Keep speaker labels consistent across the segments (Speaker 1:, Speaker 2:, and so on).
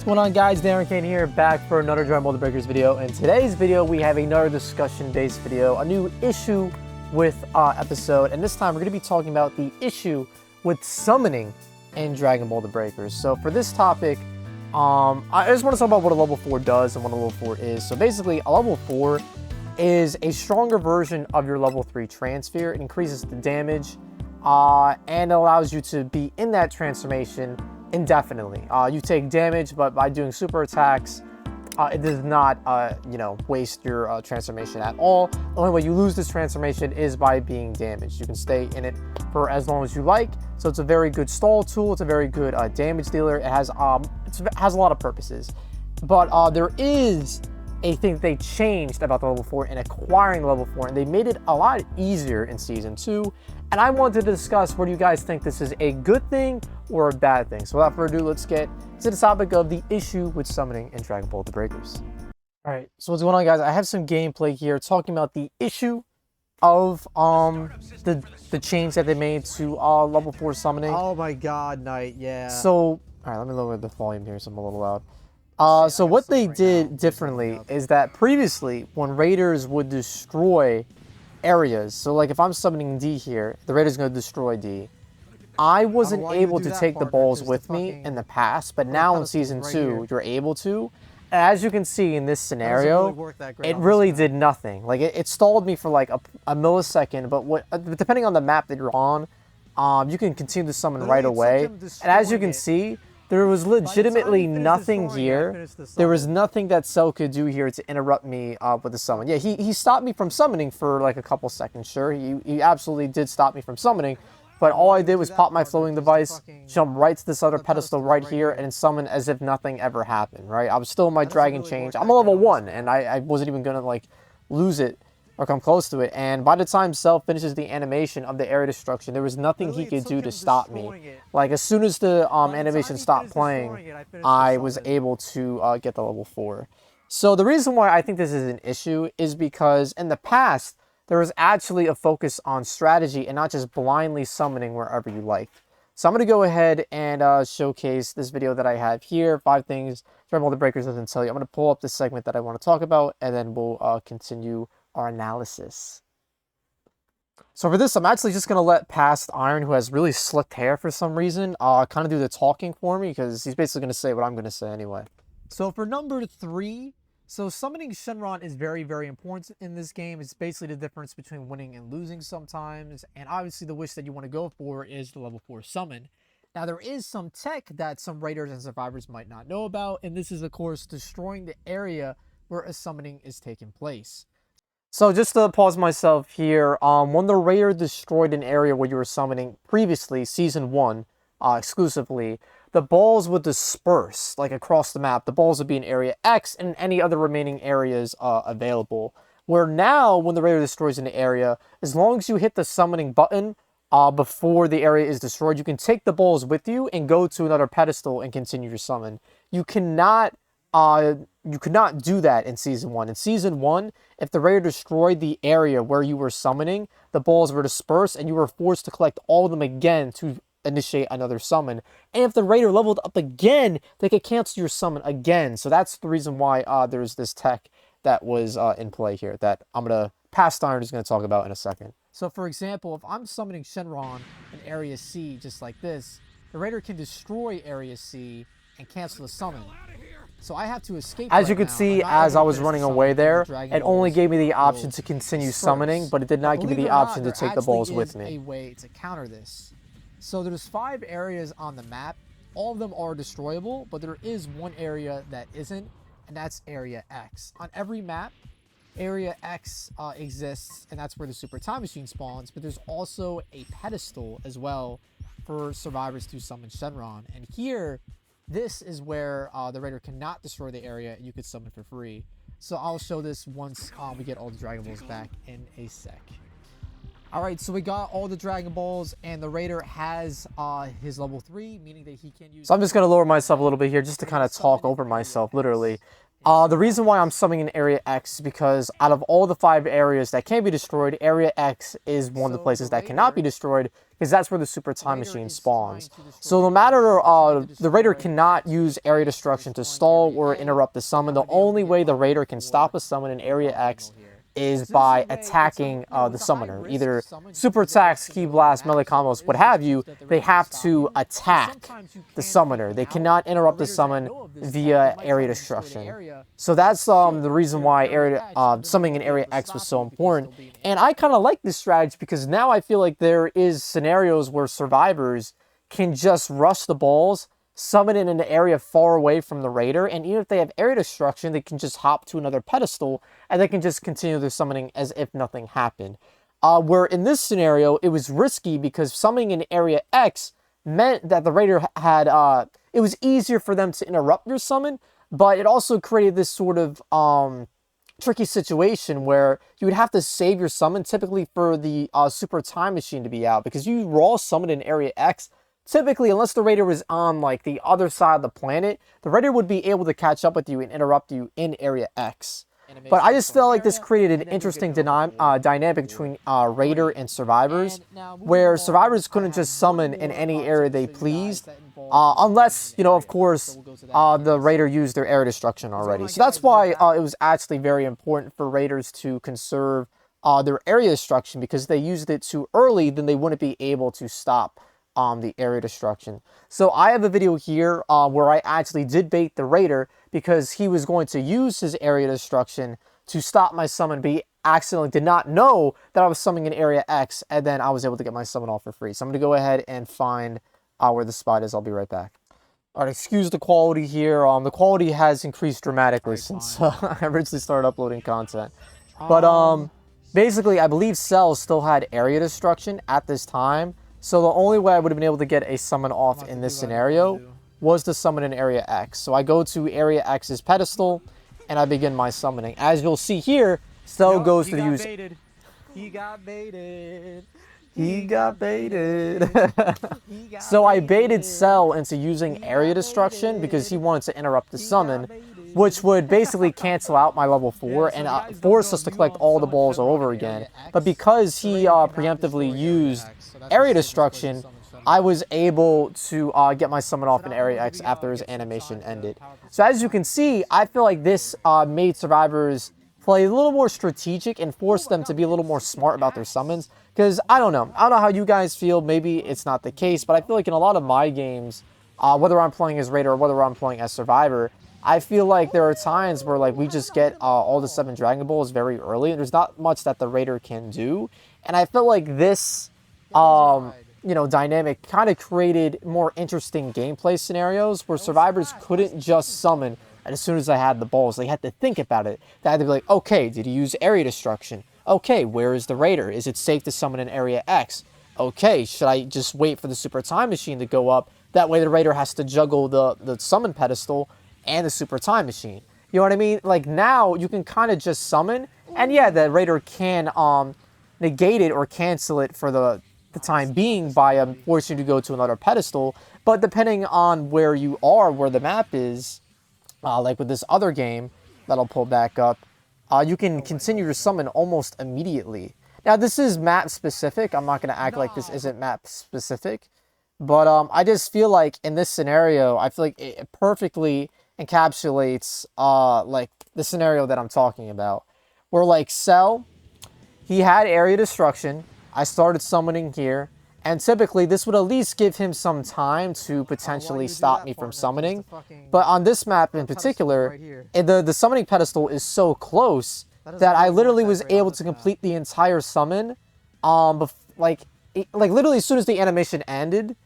Speaker 1: What's going on, guys? Darren Kane here, back for another Dragon Ball The Breakers video. In today's video, we have another discussion-based video, a new issue with episode, and this time we're going to be talking about the issue with summoning in Dragon Ball The Breakers. So for this topic, I just want to talk about what a level 4 does and what a level 4 is. So basically, a level 4 is a stronger version of your level 3 Transphere. It increases the damage and allows you to be in that transformation indefinitely. You take damage, but by doing super attacks, it does not, waste your transformation at all. The only way you lose this transformation is by being damaged. You can stay in it for as long as you like. So it's a very good stall tool. It's a very good damage dealer. It has a lot of purposes. But there is a thing that they changed about the level 4 and acquiring level 4, and they made it a lot easier in Season 2. And I wanted to discuss whether you guys think this is a good thing or a bad thing. So without further ado, let's get to the topic of the issue with summoning in Dragon Ball The Breakers. Alright, so what's going on, guys? I have some gameplay here talking about the issue of the change that they made to level 4 summoning.
Speaker 2: Oh my god, Knight, yeah.
Speaker 1: So, alright, let me lower the volume here so I'm a little loud. So what they did differently is that previously, when raiders would destroy areas, so like if I'm summoning D here, the raider's going to destroy D. I wasn't able to take the balls with me in the past, but now in Season 2, you're able to. As you can see in this scenario, it really did nothing. Like it stalled me for like a millisecond, but depending on the map that you're on, you can continue to summon right away. And as you can see, there was legitimately nothing here. There was nothing that Cell could do here to interrupt me with the summon. Yeah, he stopped me from summoning for like a couple seconds, sure. He absolutely did stop me from summoning. But all I did was pop my floating device, jump right to this other pedestal right here, and summon as if nothing ever happened, right? I was still in my dragon change. I'm a level 1, and I wasn't even going to like lose it or come close to it. And by the time Cell finishes the animation of the area destruction, there was nothing he could do to stop me. Like as soon as the animation stopped playing, I was able to get the level 4. So the reason why I think this is an issue is because in the past, there was actually a focus on strategy and not just blindly summoning wherever you like. So I'm going to go ahead and showcase this video that I have here. 5 things Dragon Ball The Breakers doesn't tell you. I'm going to pull up the segment that I want to talk about, and then we'll continue our analysis. So for this, I'm actually just going to let Past Iron, who has really slicked hair for some reason, kind of do the talking for me, because he's basically going to say what I'm going to say anyway. So for number 3, so summoning Shenron is very, very important in this game. It's basically the difference between winning and losing sometimes. And obviously the wish that you want to go for is the level 4 summon. Now there is some tech that some raiders and survivors might not know about. And this is of course destroying the area where a summoning is taking place. So just to pause myself here, when the raider destroyed an area where you were summoning previously, Season 1 exclusively, the balls would disperse, like across the map. The balls would be in Area X and any other remaining areas available. Where now, when the raider destroys an area, as long as you hit the summoning button before the area is destroyed, you can take the balls with you and go to another pedestal and continue your summon. You could not do that in Season 1. In Season 1, if the raider destroyed the area where you were summoning, the balls were dispersed and you were forced to collect all of them again to initiate another summon. And if the raider leveled up again, they could cancel your summon again. So that's the reason why there's this tech that was in play here that Past Iron is going to talk about in a second. So for example, if I'm summoning Shenron in Area C just like this, the raider can destroy Area C and cancel the summon. So I have to escape. As you could see, as I was running away there, it only gave me the option to continue summoning, but it did not give me the option to take the balls with me. A way to counter this. So there's 5 areas on the map. All of them are destroyable, but there is one area that isn't, and that's Area X. On every map, Area X exists, and that's where the Super Time Machine spawns, but there's also a pedestal as well for survivors to summon Shenron. And here, this is where the raider cannot destroy the area, and you could summon for free. So I'll show this once we get all the Dragon Balls back in a sec. Alright, so we got all the Dragon Balls, and the Raider has his level 3, meaning that he can use... So I'm just going to lower myself a little bit here just to kind of talk over myself, literally. The reason why I'm summoning in Area X is because out of all the 5 areas that can be destroyed, Area X is one of the places that cannot be destroyed because that's where the Super Time Machine spawns. So no matter, the Raider cannot use Area Destruction to stall or interrupt the summon. The only way the Raider can stop a summon in Area X is by attacking the summoner. Either super attacks, ki blast, melee combos, what have you, they have to attack the summoner. They cannot interrupt the summon via area destruction. So that's the reason why summoning in Area X was so important. And I kind of like this strategy because now I feel like there is scenarios where survivors can just rush the balls, summon in an area far away from the Raider, and even if they have area destruction, they can just hop to another pedestal, and they can just continue their summoning as if nothing happened. Where in this scenario, it was risky because summoning in Area X meant that the Raider had, it was easier for them to interrupt your summon, but it also created this sort of tricky situation where you would have to save your summon, typically for the Super Time Machine to be out, because you raw summon in Area X. Typically, unless the Raider was on, like, the other side of the planet, the Raider would be able to catch up with you and interrupt you in Area X. But I just felt like this created an interesting dynamic between Raider and survivors, where survivors couldn't just summon in any area they pleased, unless, you know, of course, the Raider used their area destruction already. So that's why it was actually very important for Raiders to conserve their area destruction, because if they used it too early, then they wouldn't be able to stop the area destruction. So I have a video here where I actually did bait the Raider because he was going to use his area destruction to stop my summon, but he accidentally did not know that I was summoning in Area X, and then I was able to get my summon off for free. So I'm going to go ahead and find where the spot is. I'll be right back. Alright, excuse the quality here. The quality has increased dramatically since I originally started uploading content. But basically, I believe Cell still had area destruction at this time. So the only way I would have been able to get a summon off in this scenario was to summon in Area X. So I go to Area X's pedestal, and I begin my summoning. As you'll see here, Cell goes to use...
Speaker 2: He got baited.
Speaker 1: He got baited. So I baited Cell into using area destruction because he wanted to interrupt the summon, which would basically cancel out my level 4 and force us to collect all the balls all over again. But because he preemptively used area destruction, I was able to get my summon off in Area X after his animation ended. So as you can see, I feel like this made survivors play a little more strategic and forced them to be a little more smart about their summons. Because I don't know how you guys feel. Maybe it's not the case, but I feel like in a lot of my games, whether I'm playing as Raider or whether I'm playing as Survivor, I feel like there are times where, like, we just get all the 7 Dragon Balls very early, and there's not much that the Raider can do. And I feel like this you know, dynamic kind of created more interesting gameplay scenarios where survivors couldn't just summon as soon as I had the balls. They had to think about it. They had to be like, okay, did he use area destruction? Okay, where is the Raider? Is it safe to summon in Area X? Okay, should I just wait for the Super Time Machine to go up? That way the Raider has to juggle the summon pedestal and the Super Time Machine. You know what I mean? Like, now you can kind of just summon, and yeah, the Raider can negate it or cancel it for the time being by forcing you to go to another pedestal. But depending on where you are, where the map is, like with this other game that I'll pull back up, you can continue your summon almost immediately. Now, this is map specific. I'm not going to act like this isn't map specific. But I just feel like in this scenario, I feel like it perfectly encapsulates like the scenario that I'm talking about. Where, like, Cell, he had area destruction. I started summoning here, and typically this would at least give him some time to potentially stop me from summoning. But on this map in particular, the summoning pedestal is so close that I literally was able to complete the entire summon. Like literally as soon as the animation ended,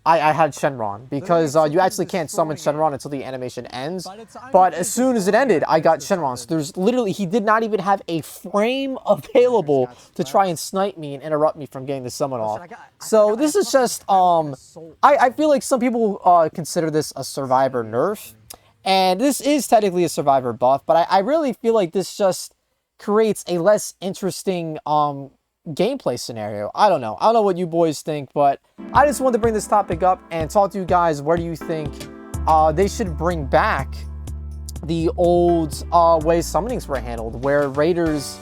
Speaker 1: I had Shenron, because you actually can't summon Shenron until the animation ends. But as soon as it ended, I got Shenron. So there's literally, he did not even have a frame available to try and snipe me and interrupt me from getting the summon off. So this is just, I feel like some people consider this a Survivor nerf. And this is technically a Survivor buff, but I really feel like this just creates a less interesting gameplay scenario. I don't know what you boys think, but I just wanted to bring this topic up and talk to you guys. Where do you think they should bring back the old way summonings were handled, where raiders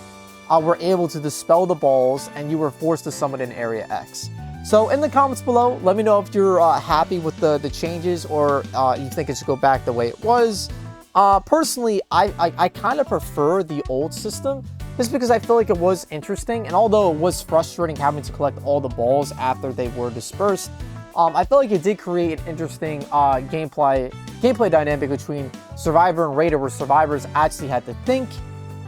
Speaker 1: were able to dispel the balls and you were forced to summon in Area X. So in the comments below, let me know if you're happy with the changes, or you think it should go back the way it was. Personally, I kind of prefer the old system, just because I feel like it was interesting, and although it was frustrating having to collect all the balls after they were dispersed, I feel like it did create an interesting gameplay dynamic between Survivor and Raider, where Survivors actually had to think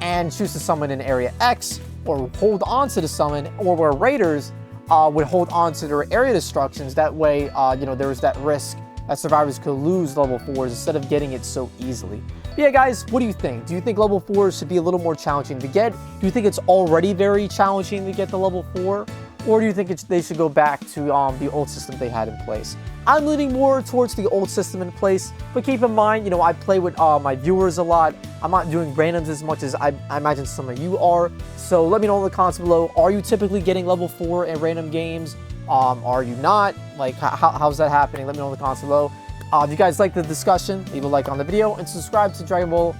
Speaker 1: and choose to summon in Area X, or hold on to the summon, or where Raiders would hold on to their area destructions. That way, you know, there was that risk that Survivors could lose level 4s instead of getting it so easily. But yeah, guys, what do you think? Do you think level 4s should be a little more challenging to get? Do you think it's already very challenging to get the level 4? Or do you think they should go back to the old system they had in place? I'm leaning more towards the old system in place, but keep in mind, you know, I play with my viewers a lot. I'm not doing randoms as much as I imagine some of you are. So let me know in the comments below, are you typically getting level 4 in random games? Are you not? Like, how's that happening? Let me know in the comments below. If you guys like the discussion, leave a like on the video and subscribe to Dragon Ball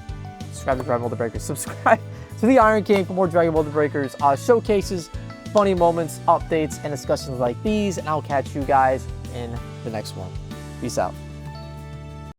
Speaker 1: the Breakers. Subscribe to the Iron King for more Dragon Ball the Breakers showcases, funny moments, updates, and discussions like these. And I'll catch you guys in the next one. Peace out.